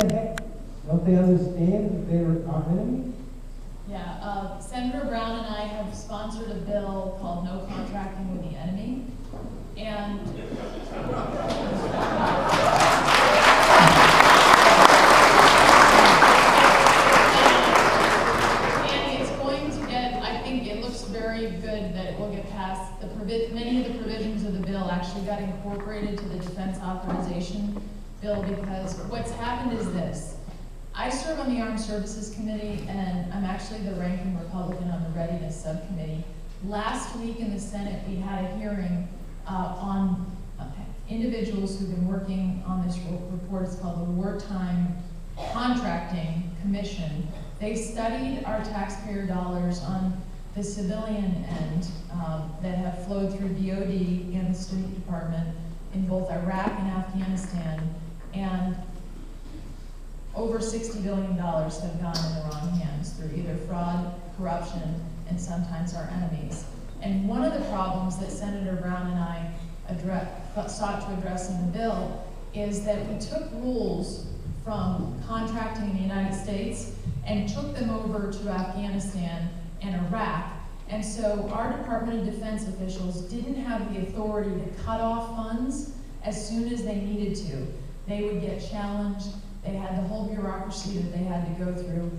Don't they understand that they're our enemy? Yeah, Senator Brown and I have sponsored a bill called No Contracting with the Enemy. And it's going to get, I think it looks very good that it will get passed. Many of the provisions of the bill actually got incorporated to the Defense Authorization Bill, because what's happened is this. I serve on the Armed Services Committee, and I'm actually the ranking Republican on the Readiness Subcommittee. Last week in the Senate, we had a hearing on individuals who've been working on this report. It's called the Wartime Contracting Commission. They studied our taxpayer dollars on the civilian end that have flowed through DOD and the State Department in both Iraq and Afghanistan, and over $60 billion have gone in the wrong hands through either fraud, corruption, and sometimes our enemies. And one of the problems that Senator Brown and I sought to address in the bill is that we took rules from contracting in the United States and took them over to Afghanistan and Iraq. And so our Department of Defense officials didn't have the authority to cut off funds as soon as they needed to. They would get challenged. They had the whole bureaucracy that they had to go through.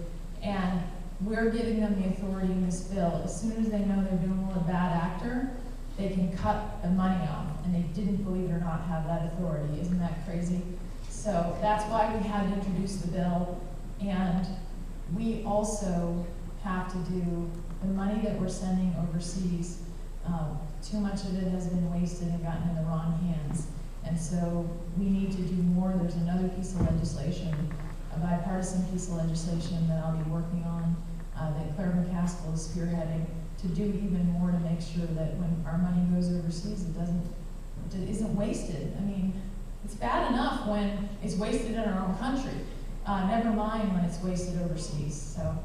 And we're giving them the authority in this bill. As soon as they know they're doing a bad actor, they can cut the money off. And they didn't, believe it or not, have that authority. Isn't that crazy? So that's why we had to introduce the bill. And we also have to do the money that we're sending overseas. Too much of it has been wasted and gotten in the wrong hands. And so we need to do more. There's another piece of legislation, a bipartisan piece of legislation that I'll be working on, that Claire McCaskill is spearheading, to do even more to make sure that when our money goes overseas, it isn't wasted. I mean, it's bad enough when it's wasted in our own country. Never mind when it's wasted overseas. So